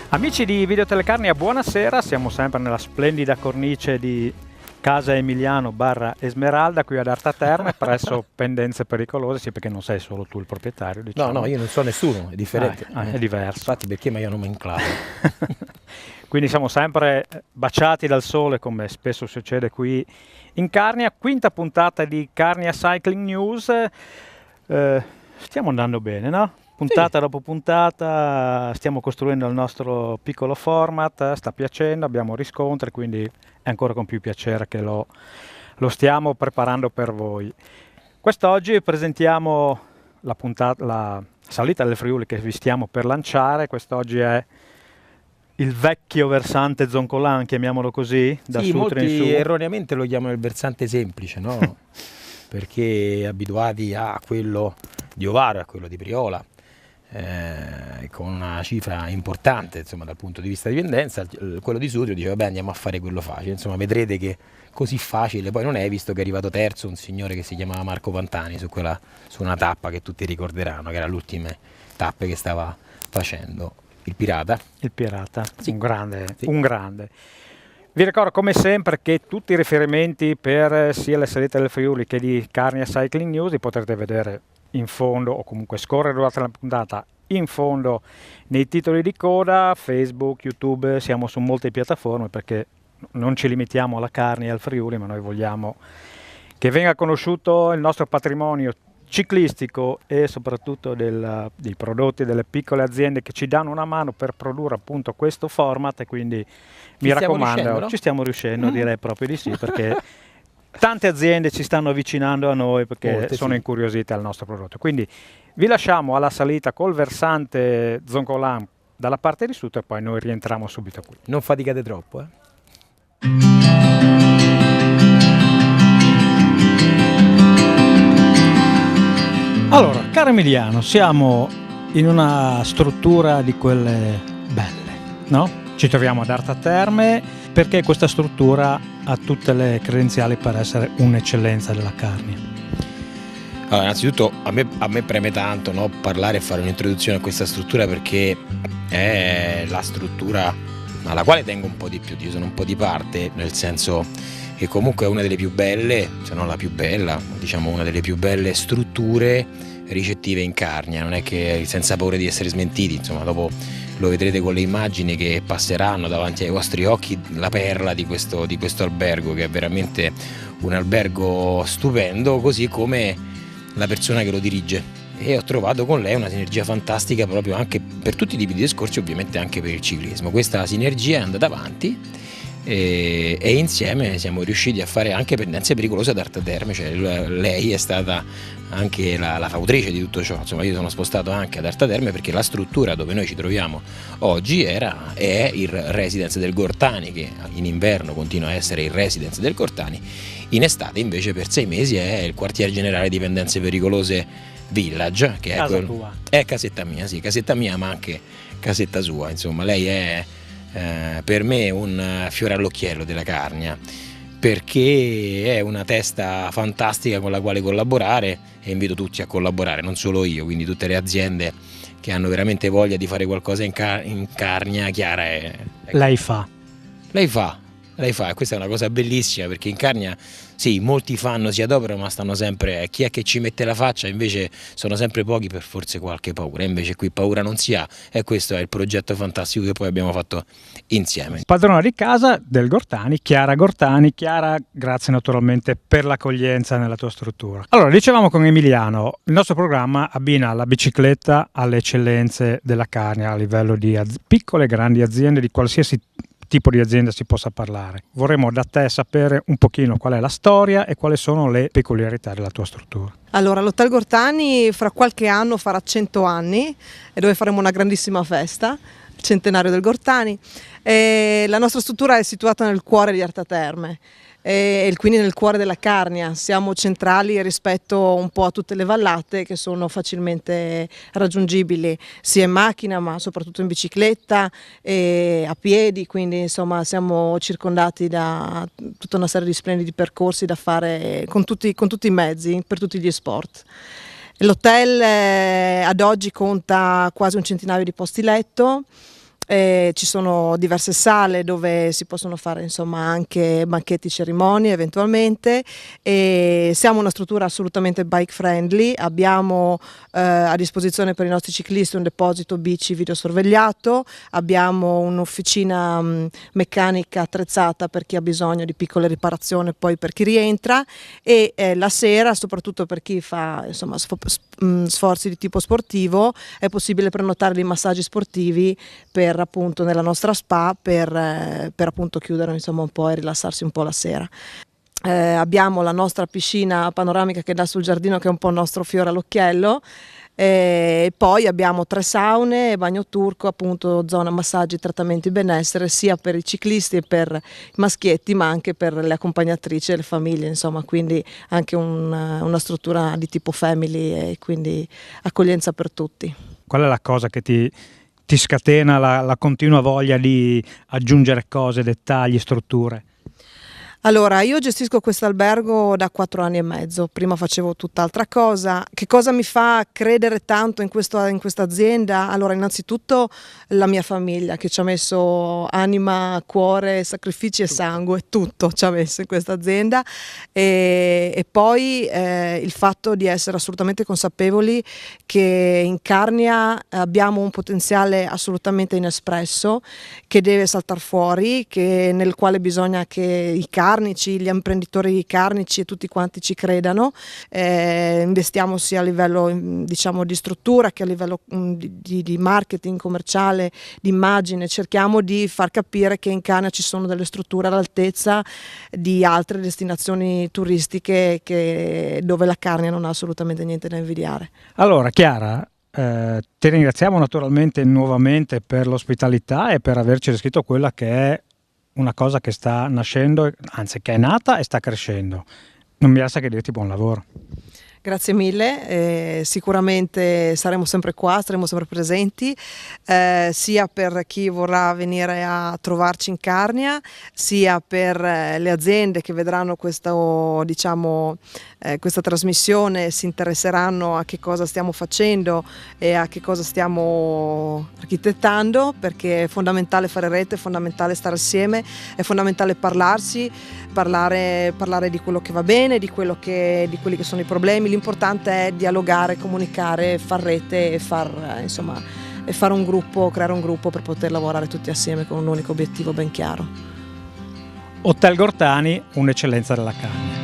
Amici di Videotelecarnia, buonasera, siamo sempre nella splendida cornice di Casa Emiliano / Esmeralda qui ad Arta Terme presso Pendenze Pericolose, sì, perché non sei solo tu il proprietario, diciamo. No, io non so nessuno, è differente. È diverso. Infatti perché mi hanno nomenclato? Quindi siamo sempre baciati dal sole, come spesso succede qui in Carnia. Quinta puntata di Carnia Cycling News. Stiamo andando bene, no? Puntata dopo puntata stiamo costruendo il nostro piccolo format, sta piacendo, abbiamo riscontri, quindi è ancora con più piacere che lo stiamo preparando per voi. Quest'oggi presentiamo la salita del Friuli che vi stiamo per lanciare. Quest'oggi è il vecchio versante Zoncolan, chiamiamolo così, da sì, Sutri in su. Molti erroneamente lo chiamano il versante semplice, no? Perché abituati a quello di Ovaro e a quello di Priola, con una cifra importante, insomma, dal punto di vista di pendenza, quello di Sutri dice vabbè, andiamo a fare quello facile. Insomma, vedrete che così facile poi non è, visto che è arrivato terzo un signore che si chiamava Marco Pantani su una tappa che tutti ricorderanno, che era l'ultima tappa che stava facendo. Il Pirata, sì. Un grande. Vi ricordo come sempre che tutti i riferimenti per sia le salite del Friuli che di Carnia Cycling News li potrete vedere in fondo, o comunque scorrere durante la puntata in fondo nei titoli di coda, Facebook, YouTube. Siamo su molte piattaforme perché non ci limitiamo alla Carnia e al Friuli, ma noi vogliamo che venga conosciuto il nostro patrimonio ciclistico e soprattutto dei prodotti delle piccole aziende che ci danno una mano per produrre appunto questo format, e quindi mi raccomando, no? Ci stiamo riuscendo, direi proprio di sì, perché tante aziende ci stanno avvicinando a noi perché sono incuriosite al nostro prodotto. Quindi vi lasciamo alla salita col versante Zoncolan dalla parte di sud e poi noi rientriamo subito qui. Non faticate troppo, Allora, caro Emiliano, siamo in una struttura di quelle belle, no? Ci troviamo ad Arta Terme perché questa struttura ha tutte le credenziali per essere un'eccellenza della Carnia. Allora, innanzitutto a me preme tanto, no, parlare e fare un'introduzione a questa struttura, perché è la struttura alla quale tengo un po' di più, io sono un po' di parte, nel senso che comunque è una delle più belle, se non la più bella, diciamo una delle più belle strutture ricettive in Carnia. Non è che, senza paura di essere smentiti, insomma, dopo lo vedrete con le immagini che passeranno davanti ai vostri occhi, la perla di questo albergo, che è veramente un albergo stupendo, così come la persona che lo dirige. E ho trovato con lei una sinergia fantastica proprio anche per tutti i tipi di discorsi, ovviamente anche per il ciclismo. Questa sinergia è andata avanti e insieme siamo riusciti a fare anche Pendenze Pericolose ad Arta Terme, cioè lei è stata anche la fautrice di tutto ciò. Insomma, io sono spostato anche ad Arta Terme perché la struttura dove noi ci troviamo oggi è il residence del Gortani, che in inverno continua a essere il residence del Gortani, in estate invece per 6 mesi è il quartier generale di Pendenze Pericolose Village, che è casetta mia, sì, casetta mia, ma anche casetta sua. Insomma, lei è per me un fiore all'occhiello della Carnia, perché è una testa fantastica con la quale collaborare, e invito tutti a collaborare, non solo io, quindi tutte le aziende che hanno veramente voglia di fare qualcosa in Carnia. Chiara lei fa, e questa è una cosa bellissima, perché in Carnia sì, molti fanno, si adoperano, ma stanno sempre, chi è che ci mette la faccia, invece sono sempre pochi per forse qualche paura, invece qui paura non si ha, e questo è il progetto fantastico che poi abbiamo fatto insieme. Padrona di casa del Gortani, Chiara Gortani. Chiara, grazie naturalmente per l'accoglienza nella tua struttura. Allora, dicevamo con Emiliano, il nostro programma abbina la bicicletta alle eccellenze della Carnia a livello di piccole e grandi aziende, di qualsiasi tipo di azienda si possa parlare. Vorremmo da te sapere un pochino qual è la storia e quali sono le peculiarità della tua struttura. Allora, l'Hotel Gortani fra qualche anno farà 100 anni e dove faremo una grandissima festa, il centenario del Gortani. La nostra struttura è situata nel cuore di Arta Terme e quindi nel cuore della Carnia. Siamo centrali rispetto un po' a tutte le vallate che sono facilmente raggiungibili sia in macchina ma soprattutto in bicicletta e a piedi, quindi insomma siamo circondati da tutta una serie di splendidi percorsi da fare con tutti i mezzi, per tutti gli sport. L'hotel ad oggi conta quasi un centinaio di posti letto. Ci sono diverse sale dove si possono fare insomma anche banchetti, cerimonie eventualmente, e siamo una struttura assolutamente bike friendly. Abbiamo a disposizione per i nostri ciclisti un deposito bici videosorvegliato, abbiamo un'officina meccanica attrezzata per chi ha bisogno di piccole riparazioni, poi per chi rientra, e la sera, soprattutto per chi fa insomma sforzi di tipo sportivo, è possibile prenotare dei massaggi sportivi per appunto nella nostra spa per appunto chiudere insomma un po' e rilassarsi un po' la sera. Abbiamo la nostra piscina panoramica che dà sul giardino, che è un po' il nostro fiore all'occhiello, e poi abbiamo 3 saune, bagno turco, appunto zona massaggi, trattamenti benessere sia per i ciclisti e per i maschietti ma anche per le accompagnatrici e le famiglie, insomma, quindi anche una struttura di tipo family e quindi accoglienza per tutti. Qual è la cosa che ti scatena la continua voglia di aggiungere cose, dettagli, strutture? Allora, io gestisco questo albergo da 4 anni e mezzo, prima facevo tutt'altra cosa. Che cosa mi fa credere tanto in questa azienda? Allora, innanzitutto la mia famiglia che ci ha messo anima, cuore, sacrifici e sangue, tutto ci ha messo in questa azienda, e poi il fatto di essere assolutamente consapevoli che in Carnia abbiamo un potenziale assolutamente inespresso che deve saltare fuori, nel quale bisogna che i carnici, gli imprenditori carnici e tutti quanti ci credano. Investiamo sia a livello diciamo di struttura che a livello di marketing commerciale, di immagine. Cerchiamo di far capire che in Carnia ci sono delle strutture all'altezza di altre destinazioni turistiche dove la Carnia non ha assolutamente niente da invidiare. Allora Chiara, ti ringraziamo naturalmente nuovamente per l'ospitalità e per averci descritto quella che è una cosa che sta nascendo, anzi che è nata e sta crescendo. Non mi resta che dirti buon lavoro. Grazie mille, sicuramente saremo sempre qua, saremo sempre presenti, sia per chi vorrà venire a trovarci in Carnia, sia per le aziende che vedranno questa trasmissione, si interesseranno a che cosa stiamo facendo e a che cosa stiamo architettando, perché è fondamentale fare rete, è fondamentale stare assieme, è fondamentale parlarsi, parlare di quello che va bene, di quelli che sono i problemi. L'importante è dialogare, comunicare, far rete e fare un gruppo, creare un gruppo per poter lavorare tutti assieme con un unico obiettivo ben chiaro. Hotel Gortani, un'eccellenza della Carnia.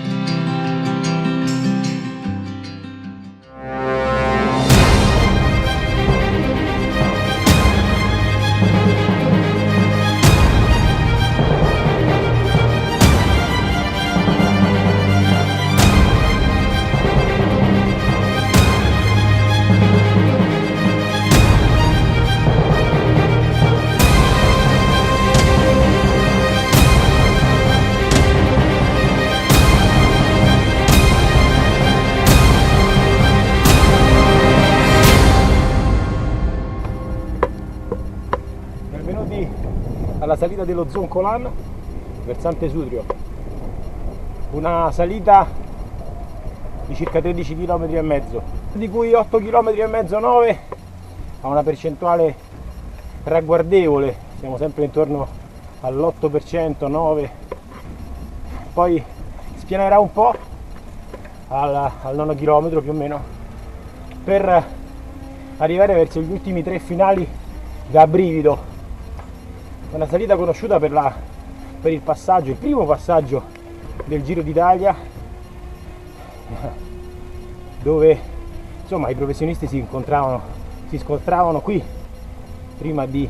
Alla salita dello Zoncolan, versante Sudrio, una salita di circa 13 km e mezzo, di cui 8 km e mezzo 9 a una percentuale ragguardevole, siamo sempre intorno all'8%, 9, poi spianerà un po' al 9 km più o meno per arrivare verso gli ultimi 3 finali da brivido. Una salita conosciuta per il passaggio, il primo passaggio del Giro d'Italia, dove insomma i professionisti si scontravano qui prima di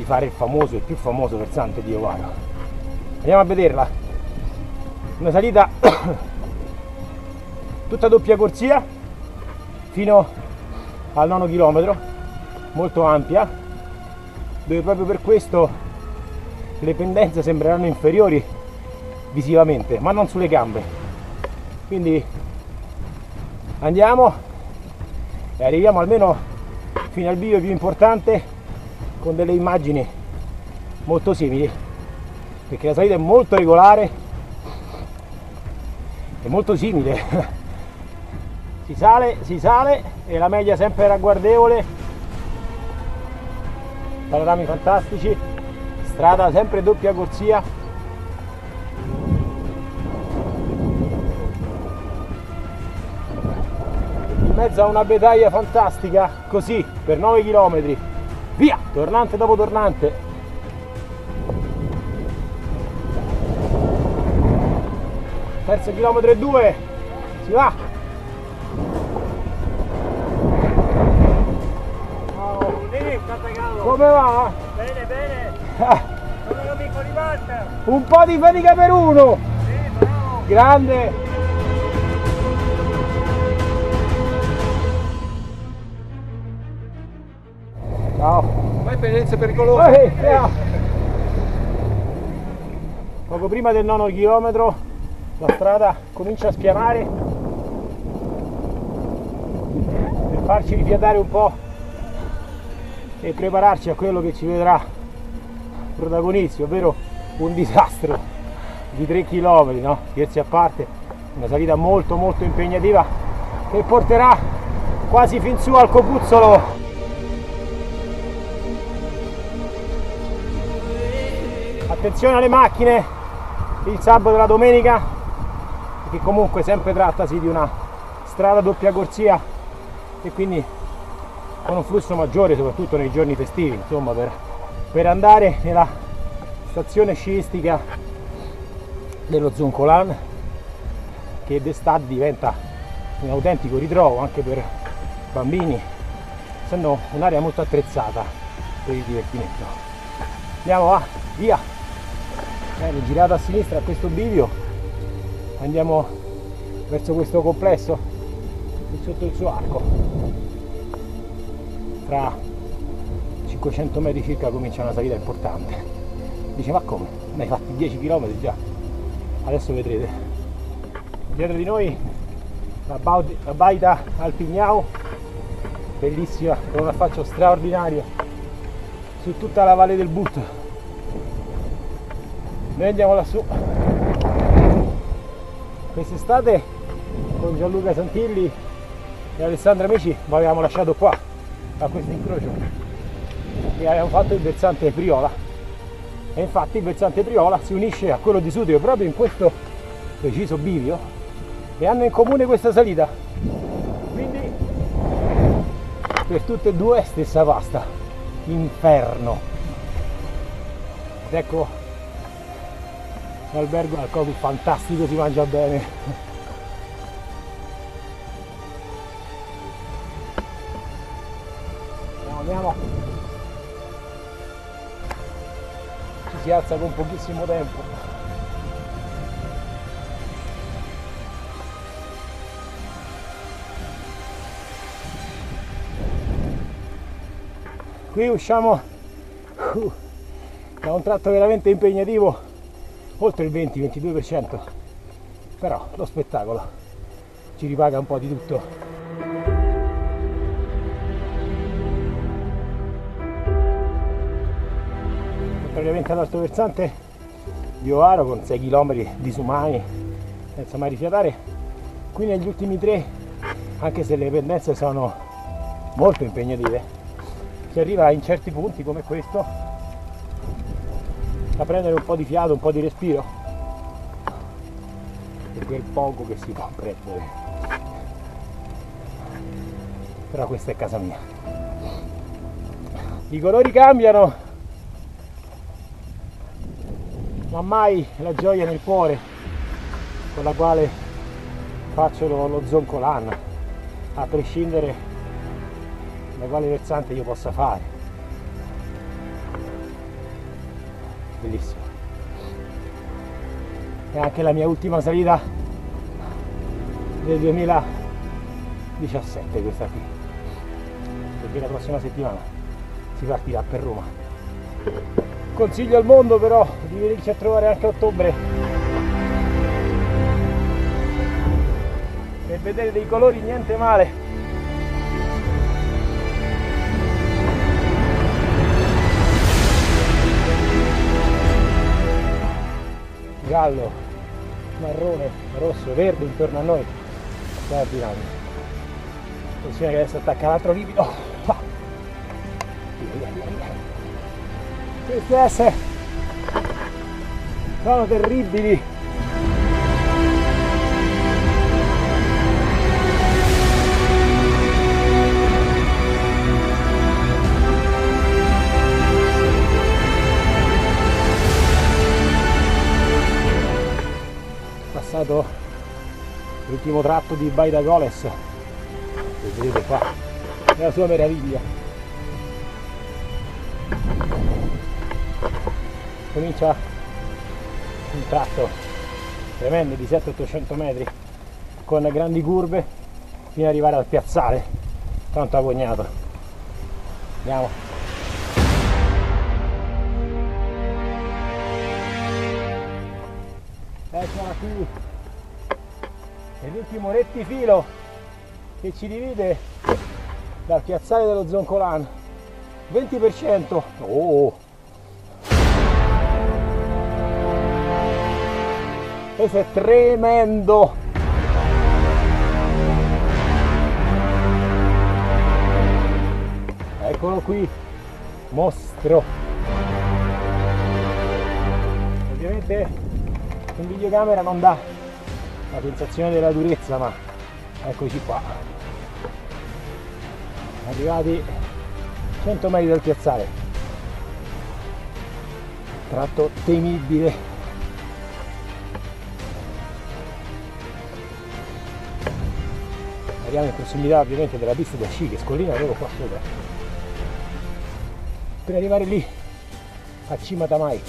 fare il più famoso versante di Ovaro. Andiamo a vederla. Una salita tutta doppia corsia fino al 9 chilometro, molto ampia, dove proprio per questo le pendenze sembreranno inferiori visivamente, ma non sulle gambe. Quindi andiamo e arriviamo almeno fino al bivio più importante con delle immagini molto simili, perché la salita è molto regolare e molto simile. Si sale e la media sempre ragguardevole, panorami fantastici, strada sempre doppia corsia. In mezzo a una battaglia fantastica, così per 9 km, via, tornante dopo tornante. Terzo chilometro e 2, si va. Come va? Bene, bene. Sono un amico di Walter. Un po' di fatica per uno. Sì, bravo. Grande. Ciao. Vai pendenze pericolose. Poco prima del 9 chilometro la strada comincia a spianare per farci rifiatare un po' e prepararci a quello che ci vedrà protagonisti, ovvero un disastro di 3 km, no? Scherzi a parte, una salita molto molto impegnativa che porterà quasi fin su al copuzzolo. Attenzione alle macchine, il sabato e la domenica, perché comunque sempre trattasi di una strada doppia corsia e quindi con un flusso maggiore soprattutto nei giorni festivi, insomma, per andare nella stazione sciistica dello Zoncolan, che d'estate diventa un autentico ritrovo anche per bambini, essendo un'area molto attrezzata per il divertimento. Andiamo, va, via. Girato a sinistra a questo bivio, andiamo verso questo complesso e sotto il suo arco. Tra 500 metri circa comincia una salita importante. Dice, ma come? Ne hai fatti 10 km già? Adesso vedrete. Dietro di noi la baita al Pignao, bellissima, con un affaccio straordinario su tutta la valle del But. Noi andiamo lassù. Quest'estate con Gianluca Santilli e Alessandro Amici vi avevamo lasciato qua a questo incrocio e abbiamo fatto il versante Priola, e infatti il versante Priola si unisce a quello di Sutrio proprio in questo preciso bivio e hanno in comune questa salita, quindi per tutte e due stessa pasta, inferno. Ed ecco l'albergo al Cocu, fantastico, si mangia bene. Andiamo. Ci si alza con pochissimo tempo. Qui usciamo da un tratto veramente impegnativo, oltre il 20-22%, però lo spettacolo ci ripaga un po' di tutto. Contrariamente all'altro versante di Ovaro, con 6 km disumani senza mai rifiatare, qui negli ultimi 3, anche se le pendenze sono molto impegnative, si arriva in certi punti come questo a prendere un po' di fiato, un po' di respiro, per quel poco che si può prendere. Però questa è casa mia. I colori cambiano, ma mai la gioia nel cuore con la quale faccio lo Zoncolan, a prescindere da quale versante io possa fare. Bellissimo. E anche la mia ultima salita del 2017 questa qui, perché la prossima settimana si partirà per Roma. Consiglio al mondo però di venirci a trovare anche a ottobre e vedere dei colori niente male. Giallo, marrone, rosso, verde intorno a noi, straordinario. Attenzione che adesso attacca l'altro livido. Queste S sono terribili. Passato l'ultimo tratto di Baida Goles, che vedete qua, è la sua meraviglia. Comincia un tratto tremendo di 700-800 metri con grandi curve fino ad arrivare al piazzale tanto agognato. Andiamo. Eccola qui, è l'ultimo rettifilo che ci divide dal piazzale dello Zoncolan. 20%. Oh! Questo è tremendo! Eccolo qui, mostro! Ovviamente in videocamera non dà la sensazione della durezza, ma eccoci qua, arrivati 100 metri dal piazzale, tratto temibile. Arriviamo in prossimità ovviamente della pista da sci che scollina proprio qua sopra, per arrivare lì a Cima Tamai.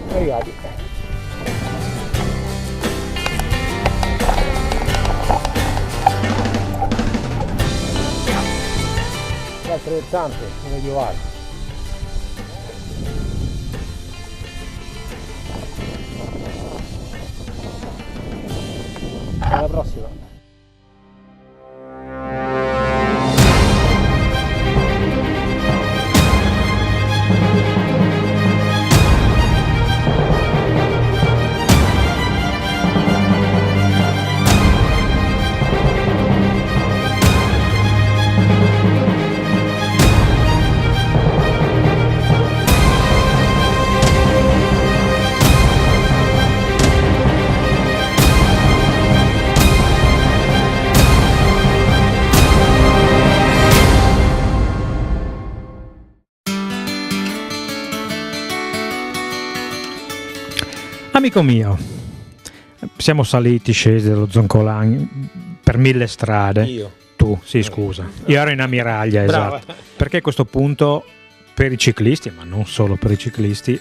Arrivati. L'altro versante medievale. Alla prossima. Amico mio, siamo saliti, scesi dallo Zoncolan per 1000 strade. Io? Tu, sì, scusa. Io ero in ammiraglia, Brava. esatto. Perché questo punto per i ciclisti, ma non solo per i ciclisti,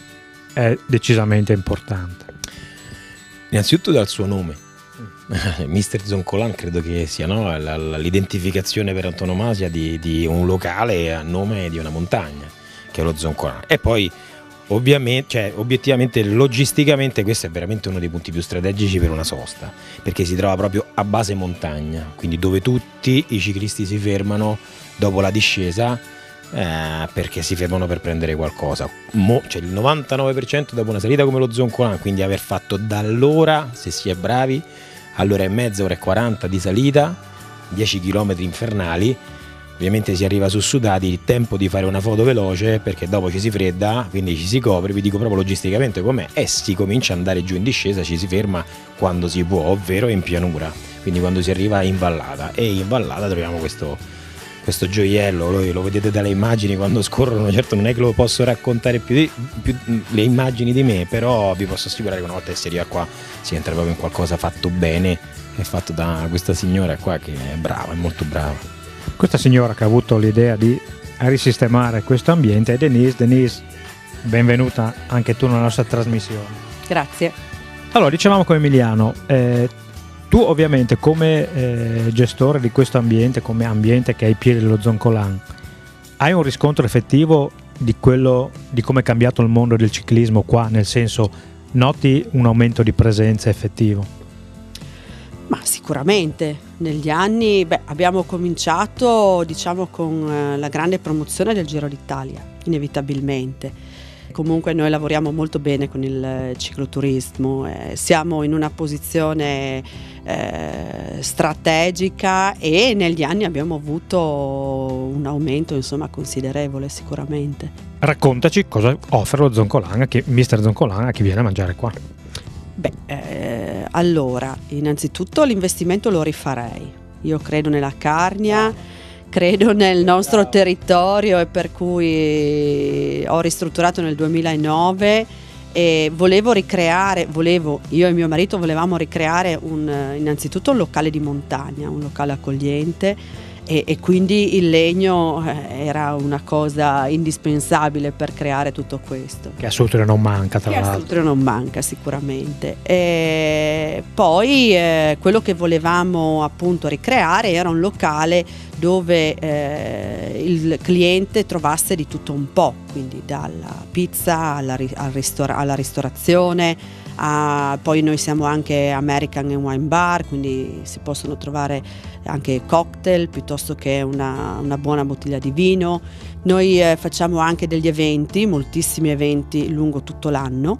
è decisamente importante. Innanzitutto dal suo nome. Mister Zoncolan credo che sia, no, l'identificazione per antonomasia di un locale a nome di una montagna, che è lo Zoncolan. E poi ovviamente, cioè, obiettivamente, logisticamente questo è veramente uno dei punti più strategici per una sosta, perché si trova proprio a base montagna, quindi dove tutti i ciclisti si fermano dopo la discesa, perché si fermano per prendere qualcosa. Cioè il 99% dopo una salita come lo Zoncolan, quindi aver fatto dall'ora, se si è bravi, all'ora e mezza, ora e 40 di salita, 10 km infernali. Ovviamente si arriva sussudati, il tempo di fare una foto veloce perché dopo ci si fredda, quindi ci si copre, vi dico proprio logisticamente com'è, e si comincia ad andare giù in discesa, ci si ferma quando si può, ovvero in pianura, quindi quando si arriva in vallata, e in vallata troviamo questo questo gioiello, lo vedete dalle immagini quando scorrono, certo non è che lo posso raccontare più le immagini di me, però vi posso assicurare che una volta che si arriva qua si entra proprio in qualcosa fatto bene, è fatto da questa signora qua che è brava, è molto brava. Questa signora che ha avuto l'idea di risistemare questo ambiente è Denise, benvenuta anche tu nella nostra trasmissione. Grazie. Allora, dicevamo con Emiliano, tu ovviamente come gestore di questo ambiente, come ambiente che è ai piedi dello Zoncolan, hai un riscontro effettivo di come è cambiato il mondo del ciclismo qua, nel senso, noti un aumento di presenza effettivo? Ma sicuramente negli anni abbiamo cominciato, diciamo, con la grande promozione del Giro d'Italia, inevitabilmente. Comunque noi lavoriamo molto bene con il cicloturismo, siamo in una posizione strategica e negli anni abbiamo avuto un aumento, insomma, considerevole sicuramente. Raccontaci cosa offre lo Zoncolan, Mister Zoncolan, a chi viene a mangiare qua. Allora, innanzitutto l'investimento lo rifarei. Io credo nella Carnia, credo nel nostro territorio e per cui ho ristrutturato nel 2009 e io e mio marito volevamo ricreare innanzitutto un locale di montagna, un locale accogliente e quindi il legno era una cosa indispensabile per creare tutto questo. Che a Sutrio non manca, tra l'altro. A Sutrio non manca sicuramente. E poi quello che volevamo appunto ricreare era un locale dove il cliente trovasse di tutto un po', quindi dalla pizza alla ristorazione, poi noi siamo anche American and Wine Bar, quindi si possono trovare anche cocktail piuttosto che una buona bottiglia di vino. Noi facciamo anche degli eventi, moltissimi eventi lungo tutto l'anno,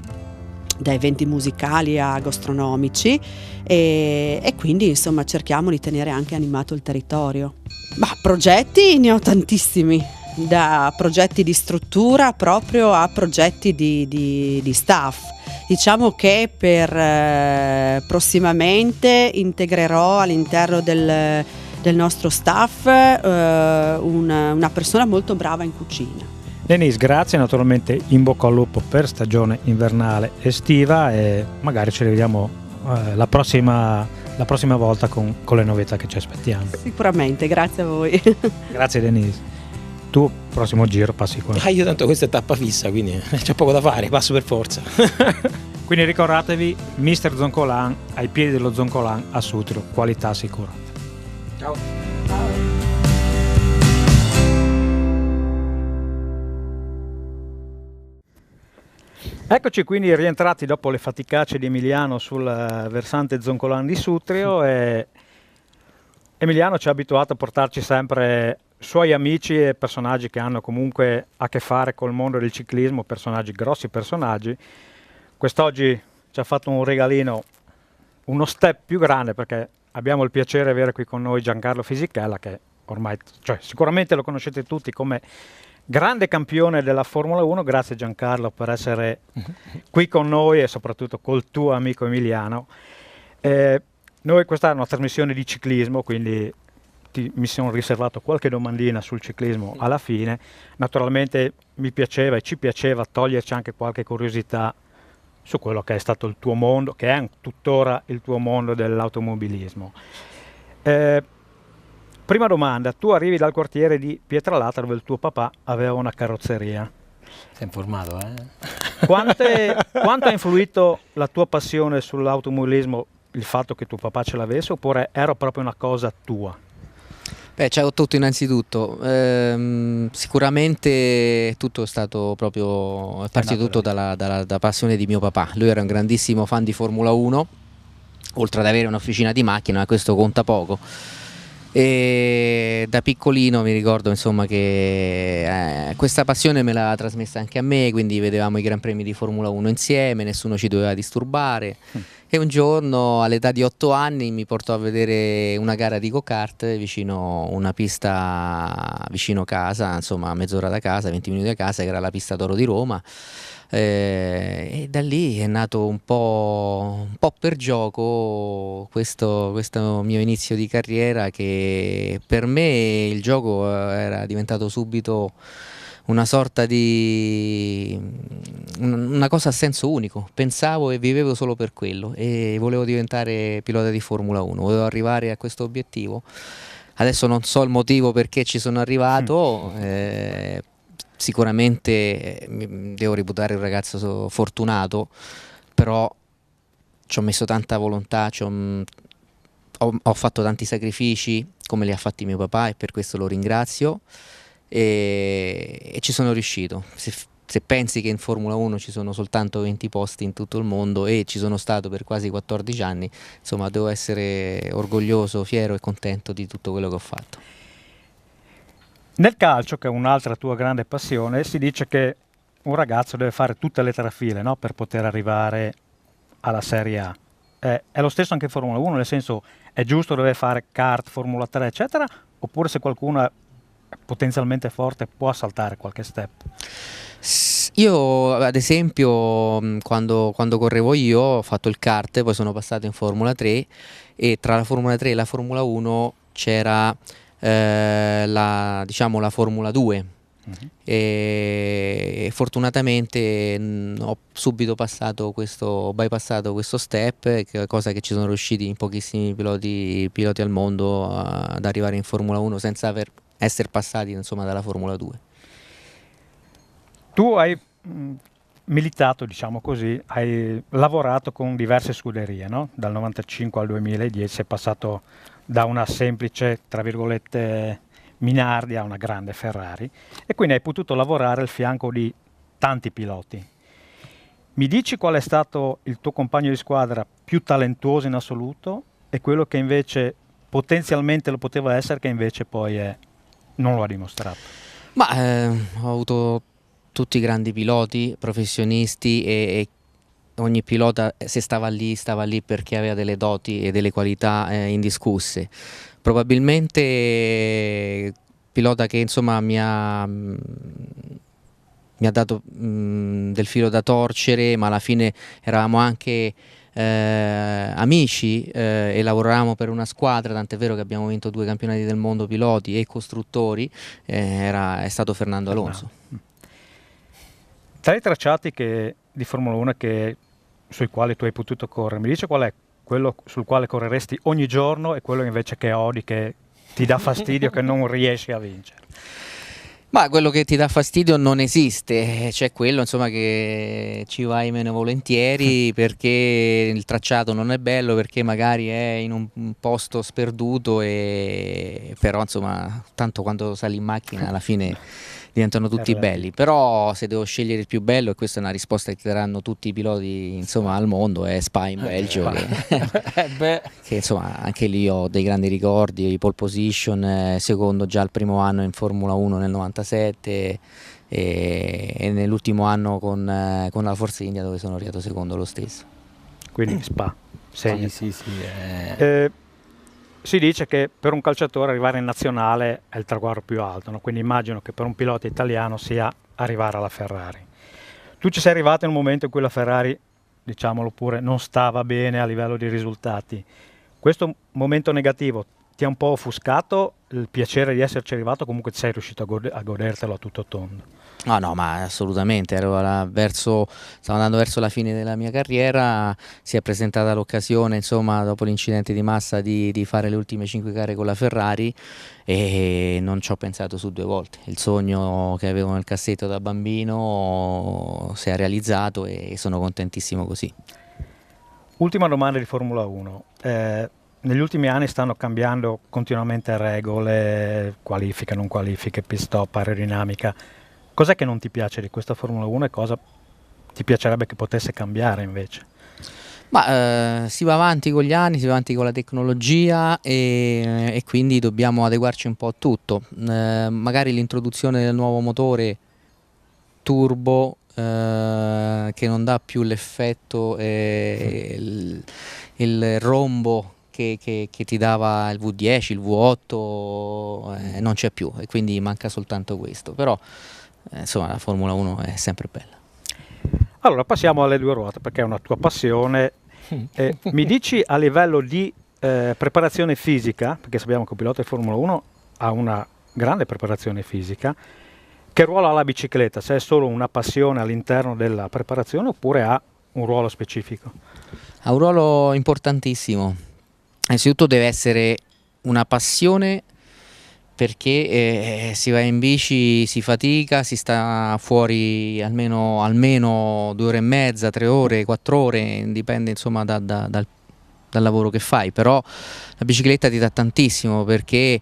da eventi musicali a gastronomici e quindi insomma cerchiamo di tenere anche animato il territorio. Progetti ne ho tantissimi, da progetti di struttura proprio a progetti di staff. Diciamo che prossimamente integrerò all'interno del nostro staff una persona molto brava in cucina. Denise, grazie, naturalmente in bocca al lupo per stagione invernale estiva e magari ci rivediamo la prossima volta con le novità che ci aspettiamo. Sicuramente, grazie a voi. Grazie Denise. Tu prossimo giro passi qua. Io tanto questa è tappa fissa, quindi c'è poco da fare, passo per forza. Quindi ricordatevi, Mister Zoncolan, ai piedi dello Zoncolan a Sutrio, qualità sicura. Ciao. Eccoci quindi rientrati dopo le faticacce di Emiliano sul versante Zoncolan di Sutrio e Emiliano ci ha abituato a portarci sempre suoi amici e personaggi che hanno comunque a che fare col mondo del ciclismo, grossi personaggi. Quest'oggi ci ha fatto un regalino, uno step più grande, perché abbiamo il piacere di avere qui con noi Giancarlo Fisichella, che ormai, sicuramente lo conoscete tutti come grande campione della Formula 1. Grazie Giancarlo per essere qui con noi e soprattutto col tuo amico Emiliano. Noi questa è una trasmissione di ciclismo, quindi mi sono riservato qualche domandina sul ciclismo alla fine. Naturalmente mi piaceva e ci piaceva toglierci anche qualche curiosità su quello che è stato il tuo mondo, che è tuttora il tuo mondo dell'automobilismo. Prima domanda, tu arrivi dal quartiere di Pietralata dove il tuo papà aveva una carrozzeria. Sei informato, Quanto ha influito la tua passione sull'automobilismo il fatto che tuo papà ce l'avesse, oppure era proprio una cosa tua? Ciao a tutti innanzitutto, sicuramente tutto è stato proprio, è partito tutto dalla passione di mio papà. Lui era un grandissimo fan di Formula 1, oltre ad avere un'officina di macchine, ma questo conta poco. E da piccolino mi ricordo insomma che questa passione me l'ha trasmessa anche a me, quindi vedevamo i Gran Premi di Formula 1 insieme, nessuno ci doveva disturbare E un giorno all'età di 8 anni mi portò a vedere una gara di go-kart vicino una pista vicino casa, insomma a mezz'ora da casa, 20 minuti da casa, che era la pista d'oro di Roma. E da lì è nato un po' per gioco questo mio inizio di carriera, che per me il gioco era diventato subito una sorta di una cosa a senso unico. Pensavo e vivevo solo per quello e volevo diventare pilota di Formula 1, volevo arrivare a questo obiettivo. Adesso non so il motivo perché ci sono arrivato, sicuramente devo reputare un ragazzo fortunato, però ci ho messo tanta volontà, ho fatto tanti sacrifici come li ha fatti mio papà, e per questo lo ringrazio, e ci sono riuscito. Se pensi che in Formula 1 ci sono soltanto 20 posti in tutto il mondo e ci sono stato per quasi 14 anni, insomma devo essere orgoglioso, fiero e contento di tutto quello che ho fatto. Nel calcio, che è un'altra tua grande passione, si dice che un ragazzo deve fare tutte le trafile, no? Per poter arrivare alla Serie A. È lo stesso anche in Formula 1, nel senso, è giusto deve fare kart, Formula 3 eccetera, oppure se qualcuno è potenzialmente forte può saltare qualche step? Io ad esempio quando correvo io ho fatto il kart, poi sono passato in Formula 3, e tra la Formula 3 e la Formula 1 c'era diciamo la Formula 2. E fortunatamente ho subito bypassato questo step, cosa che ci sono riusciti in pochissimi piloti al mondo ad arrivare in Formula 1 senza essere passati, insomma, dalla Formula 2. Tu hai militato, diciamo così, hai lavorato con diverse scuderie, no? Dal 95 al 2010 sei passato da una semplice, tra virgolette, Minardi a una grande Ferrari, e quindi hai potuto lavorare al fianco di tanti piloti. Mi dici qual è stato il tuo compagno di squadra più talentuoso in assoluto e quello che invece potenzialmente lo poteva essere, che invece poi non lo ha dimostrato? Ma ho avuto tutti grandi piloti, professionisti, e ogni pilota, se stava lì perché aveva delle doti e delle qualità indiscusse. Probabilmente pilota che insomma mi ha dato del filo da torcere, ma alla fine eravamo anche amici e lavoravamo per una squadra, tant'è vero che abbiamo vinto 2 campionati del mondo piloti e costruttori, è stato Fernando Alonso. Tra i tracciati di Formula 1 sui quali tu hai potuto correre, mi dice qual è quello sul quale correresti ogni giorno e quello invece che odi, che ti dà fastidio, che non riesci a vincere? Ma quello che ti dà fastidio non esiste, c'è quello insomma che ci vai meno volentieri perché il tracciato non è bello, perché magari è in un posto sperduto, però insomma tanto quando sali in macchina alla fine diventano tutti belli. Però se devo scegliere il più bello, e questa è una risposta che ti daranno tutti i piloti insomma al mondo, è Spa in Belgio, che insomma anche lì ho dei grandi ricordi, pole position, secondo già il primo anno in Formula 1 nel 97 e nell'ultimo anno con la Force India, dove sono arrivato secondo lo stesso. Quindi Spa, sì. Si dice che per un calciatore arrivare in nazionale è il traguardo più alto, no? Quindi immagino che per un pilota italiano sia arrivare alla Ferrari. Tu ci sei arrivato in un momento in cui la Ferrari, diciamolo pure, non stava bene a livello di risultati. Questo momento negativo ti ha un po' offuscato il piacere di esserci arrivato, comunque sei riuscito a godertelo a tutto tondo? No, ma assolutamente, stavo andando verso la fine della mia carriera, si è presentata l'occasione, insomma, dopo l'incidente di Massa di fare le ultime 5 gare con la Ferrari, e non ci ho pensato su 2 volte. Il sogno che avevo nel cassetto da bambino si è realizzato e sono contentissimo così. Ultima domanda di Formula 1. Negli ultimi anni stanno cambiando continuamente regole, qualifiche, non qualifiche, pit stop, aerodinamica. Cos'è che non ti piace di questa Formula 1 e cosa ti piacerebbe che potesse cambiare invece? Ma si va avanti con gli anni, si va avanti con la tecnologia e quindi dobbiamo adeguarci un po' a tutto. Magari l'introduzione del nuovo motore turbo che non dà più l'effetto, il rombo che ti dava il V10, il V8, non c'è più, e quindi manca soltanto questo, però insomma la Formula 1 è sempre bella. Allora passiamo alle due ruote, perché è una tua passione. Mi dici a livello di preparazione fisica, perché sappiamo che un pilota di Formula 1 ha una grande preparazione fisica, che ruolo ha la bicicletta? Se è solo una passione all'interno della preparazione oppure ha un ruolo specifico? Ha un ruolo importantissimo. Innanzitutto deve essere una passione, perché si va in bici, si fatica, si sta fuori almeno 2 ore e mezza, 3 ore, 4 ore, dipende insomma dal lavoro che fai, però la bicicletta ti dà tantissimo, perché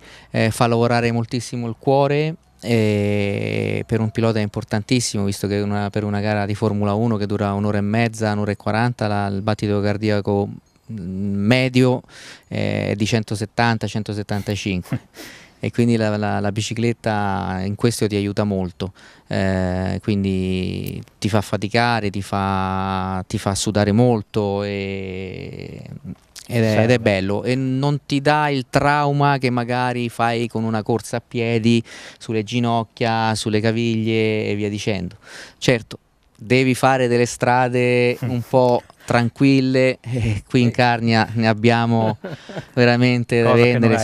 fa lavorare moltissimo il cuore, e per un pilota è importantissimo, visto che per una gara di Formula 1 che dura 1 ora e mezza, 1 ora e 40, il battito cardiaco medio è di 170-175. E quindi la bicicletta in questo ti aiuta molto, quindi ti fa faticare, ti fa sudare molto, ed è bello, e non ti dà il trauma che magari fai con una corsa a piedi sulle ginocchia, sulle caviglie e via dicendo. Certo, devi fare delle strade un po' tranquille, qui in Carnia ne abbiamo veramente da vendere,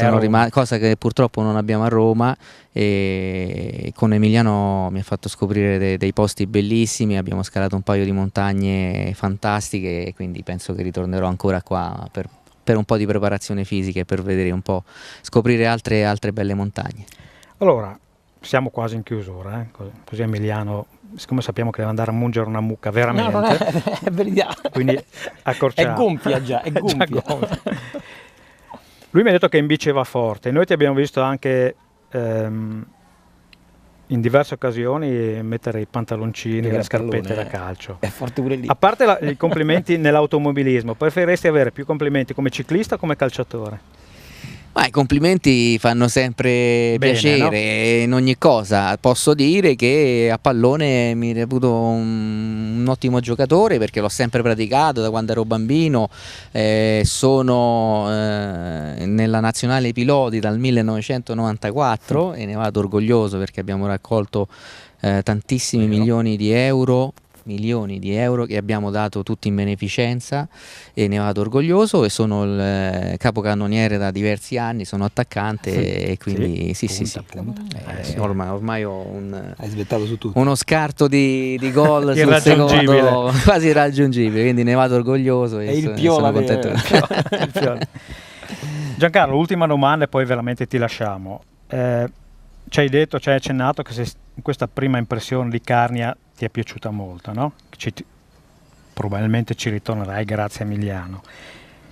cosa che purtroppo non abbiamo a Roma, e con Emiliano mi ha fatto scoprire dei posti bellissimi, abbiamo scalato un paio di montagne fantastiche, e quindi penso che ritornerò ancora qua per un po' di preparazione fisica e per vedere un po', scoprire altre belle montagne. Allora, siamo quasi in chiusura, così Emiliano, siccome sappiamo che deve andare a mungere una mucca veramente, no, è verità, quindi accorciamo. È gonfia già, è gonfia. Lui mi ha detto che in bici va forte, noi ti abbiamo visto anche in diverse occasioni mettere i pantaloncini e le scarpette da calcio. È forte pure lì. A parte i complimenti nell'automobilismo, preferiresti avere più complimenti come ciclista o come calciatore? Ma i complimenti fanno sempre piacere, no? In ogni cosa. Posso dire che a pallone mi reputo un ottimo giocatore, perché l'ho sempre praticato da quando ero bambino, sono nella nazionale piloti dal 1994 e ne vado orgoglioso, perché abbiamo raccolto tantissimi milioni di euro che abbiamo dato tutti in beneficenza, e ne vado orgoglioso, e sono il capocannoniere da diversi anni, sono attaccante, e quindi sì. Ormai ho hai svettato su tutto. uno scarto di gol sul secondo quasi irraggiungibile, quindi ne vado orgoglioso e il Piola, sono contento. Giancarlo, ultima domanda e poi veramente ti lasciamo. Ci hai accennato che questa prima impressione di Carnia ti è piaciuta molto, no? Probabilmente ci ritornerai grazie a Emiliano.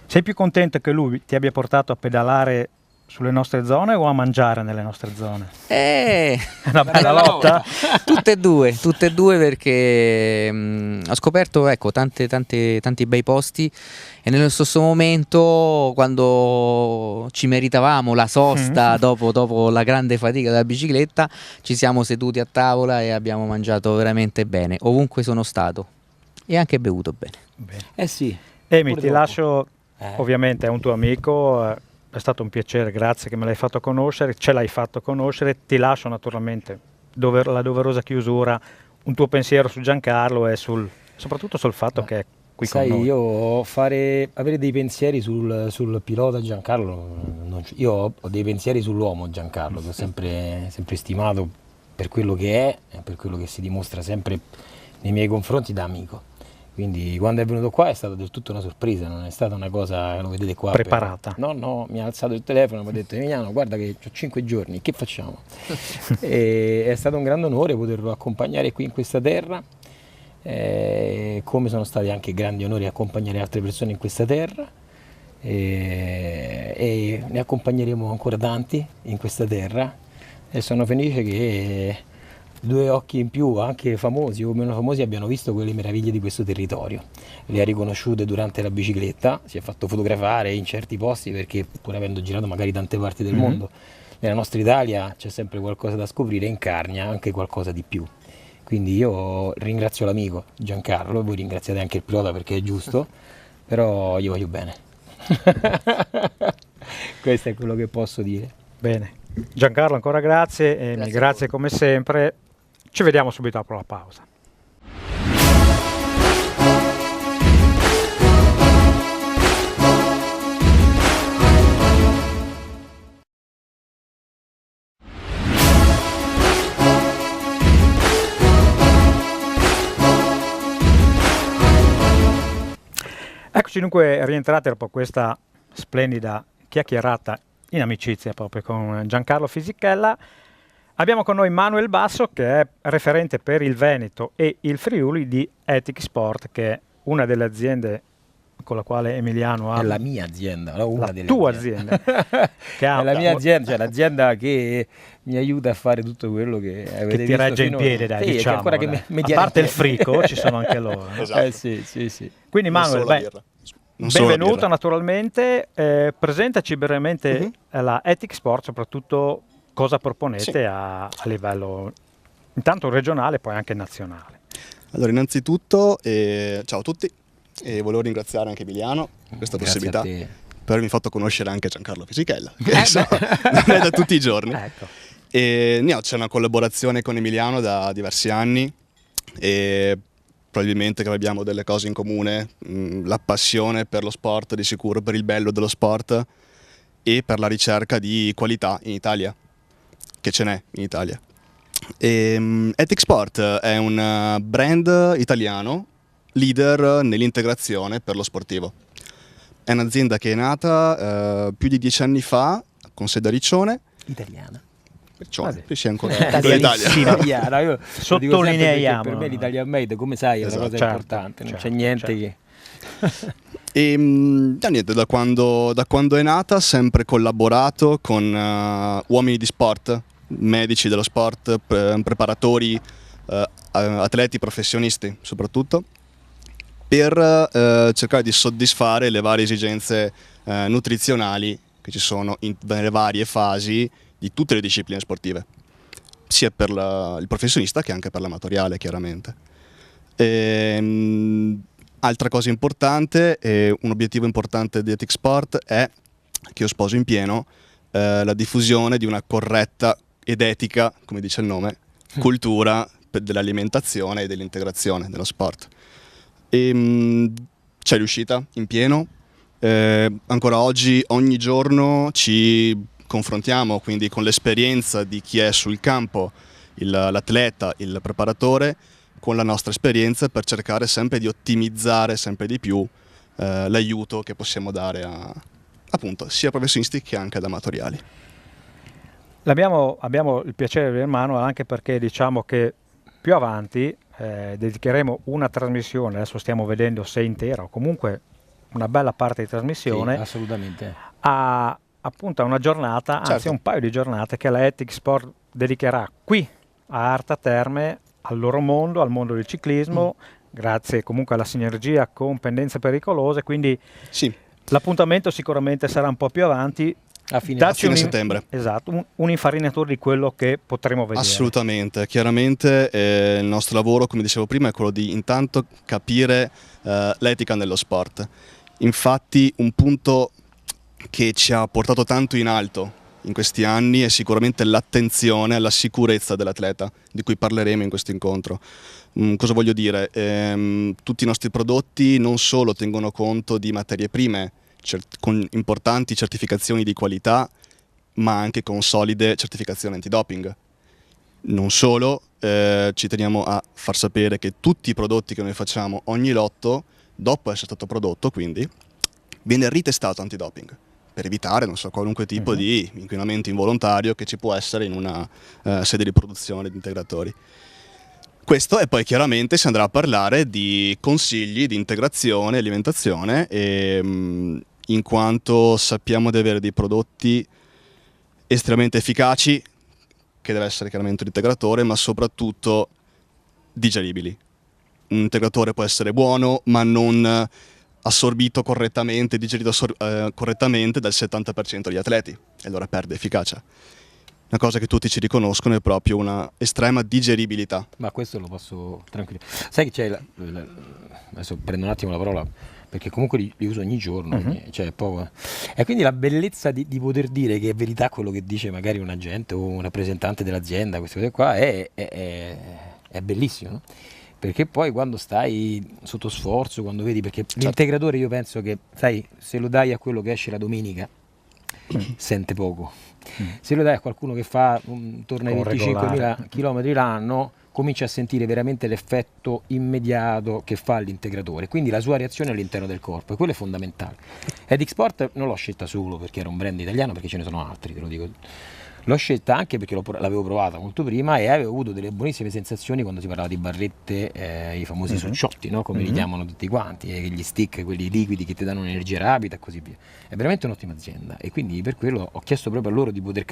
Sei più contento che lui ti abbia portato a pedalare sulle nostre zone o a mangiare nelle nostre zone? È una bella lotta? Tutte e due, perché ho scoperto tanti bei posti, e nello stesso momento, quando ci meritavamo la sosta dopo la grande fatica della bicicletta, ci siamo seduti a tavola e abbiamo mangiato veramente bene, ovunque sono stato, e anche bevuto bene. Sì. Emi, ti lascio, ovviamente è un tuo amico, è stato un piacere, grazie che me l'hai fatto conoscere, ce l'hai fatto conoscere, ti lascio naturalmente la doverosa chiusura, un tuo pensiero su Giancarlo e soprattutto sul fatto che è qui con noi. Io avere dei pensieri sul pilota Giancarlo, io ho dei pensieri sull'uomo Giancarlo, che ho sempre stimato per quello che è e per quello che si dimostra sempre nei miei confronti da amico. Quindi quando è venuto qua è stata del tutto una sorpresa, non è stata una cosa, lo vedete qua, preparata. No, mi ha alzato il telefono e mi ha detto: Emiliano, guarda che ho 5 giorni, che facciamo? E è stato un grande onore poterlo accompagnare qui in questa terra, come sono stati anche grandi onori accompagnare altre persone in questa terra, e ne accompagneremo ancora tanti in questa terra, e sono felice che 2 occhi in più, anche famosi o meno famosi, abbiano visto quelle meraviglie di questo territorio. Le ha riconosciute durante la bicicletta, si è fatto fotografare in certi posti, perché pur avendo girato magari tante parti del mondo, nella nostra Italia c'è sempre qualcosa da scoprire, in Carnia anche qualcosa di più. Quindi io ringrazio l'amico Giancarlo, voi ringraziate anche il pilota perché è giusto, però io voglio bene. Questo è quello che posso dire. Bene. Giancarlo, ancora grazie, Emi, grazie come sempre. Ci vediamo subito dopo la pausa. Eccoci dunque rientrati dopo questa splendida chiacchierata in amicizia proprio con Giancarlo Fisichella. Abbiamo con noi Manuel Basso, che è referente per il Veneto e il Friuli di Ethic Sport, che è una delle aziende con la quale Emiliano ha... È la mia azienda, no? Una la delle tua aziende. azienda. Che ha, è la mia azienda, cioè l'azienda che mi aiuta a fare tutto quello che avete ti visto regge in finora. piede, dai, Sì, diciamo. ancora Dai. che A parte il frico, ci sono anche loro. Esatto. sì. Quindi Non Manuel, solo la beh, birra. Non solo la benvenuto birra. naturalmente, presentaci brevemente la Ethic Sport, soprattutto cosa proponete Sì. a livello intanto regionale, poi anche nazionale. Allora, innanzitutto, ciao a tutti, e volevo ringraziare anche Emiliano per questa Grazie possibilità, a te. per avermi fatto conoscere anche Giancarlo Fisichella, che insomma, non è da tutti i giorni. Ecco. E c'è una collaborazione con Emiliano da diversi anni e probabilmente che abbiamo delle cose in comune, la passione per lo sport, di sicuro per il bello dello sport e per la ricerca di qualità in Italia, che ce n'è in Italia. Ethic Sport è un brand italiano leader nell'integrazione per lo sportivo. È un'azienda che è nata più di 10 anni fa con sede a Riccione. Italiana. Riccione, sei ancora Italianissima. Italiana. Io lo dico sempre Sottolineiamo. perché per me l'Italian Made, come sai, è Esatto. una cosa Certo, importante, non certo, c'è niente certo. che... E niente, da quando è nata, sempre collaborato con uomini di sport, medici dello sport, preparatori, atleti professionisti soprattutto, per cercare di soddisfare le varie esigenze nutrizionali che ci sono nelle varie fasi di tutte le discipline sportive, sia per il professionista che anche per l'amatoriale, chiaramente. Altra cosa importante, un obiettivo importante di Ethic Sport è, che io sposo in pieno, la diffusione di una corretta ed etica, come dice il nome, cultura dell'alimentazione e dell'integrazione dello sport. C'è riuscita in pieno, ancora oggi, ogni giorno ci confrontiamo quindi con l'esperienza di chi è sul campo, l'atleta, il preparatore, con la nostra esperienza per cercare sempre di ottimizzare sempre di più l'aiuto che possiamo dare appunto sia professionisti che anche ad amatoriali. Abbiamo il piacere di avere in mano anche perché diciamo che più avanti dedicheremo una trasmissione, adesso stiamo vedendo se intera o comunque una bella parte di trasmissione, Sì, assolutamente. a appunto a una giornata, anzi Certo. un paio di giornate che la Ethic Sport dedicherà qui a Arta Terme al loro mondo, al mondo del ciclismo, grazie comunque alla sinergia con Pendenze Pericolose, quindi Sì, l'appuntamento sicuramente sarà un po' più avanti. A fine Dacci fine settembre. Esatto, un'infarinatura di quello che potremo vedere. assolutamente. Chiaramente il nostro lavoro, come dicevo prima, è quello di intanto capire l'etica nello sport. Infatti un punto che ci ha portato tanto in alto in questi anni è sicuramente l'attenzione alla sicurezza dell'atleta, di cui parleremo in questo incontro. Cosa voglio dire? Tutti i nostri prodotti non solo tengono conto di materie prime con importanti certificazioni di qualità, ma anche con solide certificazioni antidoping. Non solo, ci teniamo a far sapere che tutti i prodotti che noi facciamo, ogni lotto, dopo essere stato prodotto, quindi, viene ritestato antidoping, per evitare, non so, qualunque tipo di inquinamento involontario che ci può essere in una sede di produzione di integratori. Questo, e poi chiaramente si andrà a parlare di consigli di integrazione, alimentazione, in quanto sappiamo di avere dei prodotti estremamente efficaci, che deve essere chiaramente un integratore, ma soprattutto digeribili. Un integratore può essere buono, ma non assorbito correttamente, digerito correttamente dal 70% degli atleti, e allora perde efficacia. una cosa che tutti ci riconoscono è proprio una estrema digeribilità. Ma questo lo posso tranquillo. Sai che c'è adesso prendo un attimo la parola perché comunque li uso ogni giorno, cioè poco. E quindi la bellezza di poter dire che è verità quello che dice magari un agente o un rappresentante dell'azienda, queste cose qua è bellissimo, no? Perché poi quando stai sotto sforzo, quando vedi, perché l'integratore io penso che, sai, se lo dai a quello che esce la domenica sente poco. Se lo dai a qualcuno che fa intorno ai 25.000 km l'anno, comincia a sentire veramente l'effetto immediato che fa l'integratore, quindi la sua reazione all'interno del corpo, e quello è fondamentale. Edixport non l'ho scelta solo perché era un brand italiano, perché ce ne sono altri, te lo dico. L'ho scelta anche perché l'avevo provata molto prima e avevo avuto delle buonissime sensazioni quando si parlava di barrette, i famosi succiotti, no? Come li chiamano tutti quanti, gli stick, quelli liquidi che ti danno un'energia rapida e così via. È veramente un'ottima azienda e quindi per quello ho chiesto proprio a loro di poter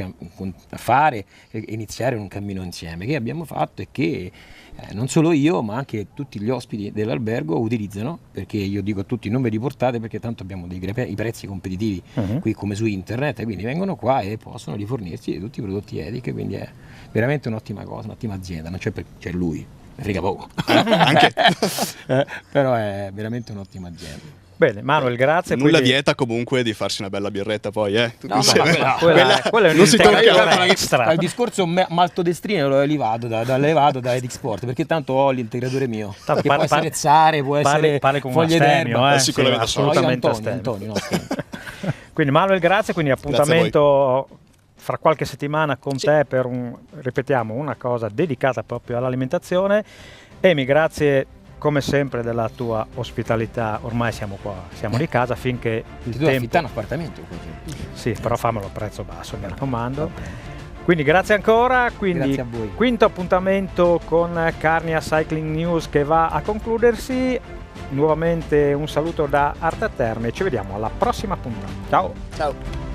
fare e iniziare un cammino insieme, che abbiamo fatto e che non solo io ma anche tutti gli ospiti dell'albergo utilizzano, perché io dico a tutti non ve li portate perché tanto abbiamo i prezzi competitivi qui come su internet, e quindi vengono qua e possono rifornirsi tutti i prodotti Edic, quindi è veramente un'ottima cosa, un'ottima azienda, non c'è c'è lui, mi frega poco, Anche. però è veramente un'ottima azienda. Bene, Manuel, grazie. Nulla vieta comunque di farsi una bella birretta poi, tutti No, insieme. Quella è non si tocca. extra. Il discorso maltodestrino l'ho elevato da Edixport, perché tanto ho l'integratore mio, Tanto che può essere Zare, può essere parli con foglie un astemio, d'erba, sicuramente assolutamente Antonio. Quindi Manuel, grazie, quindi appuntamento fra qualche settimana con te per ripetiamo, una cosa dedicata proprio all'alimentazione. Emi, grazie come sempre della tua ospitalità, ormai siamo qua, siamo di casa finché il Ti tempo... devo affittare un appartamento così. Sì, però fammelo a prezzo basso, mi raccomando. Quindi grazie ancora, quindi Grazie a voi. quinto appuntamento con Carnia Cycling News che va a concludersi. Nuovamente un saluto da Arte a Terme e ci vediamo alla prossima puntata. Ciao! Ciao!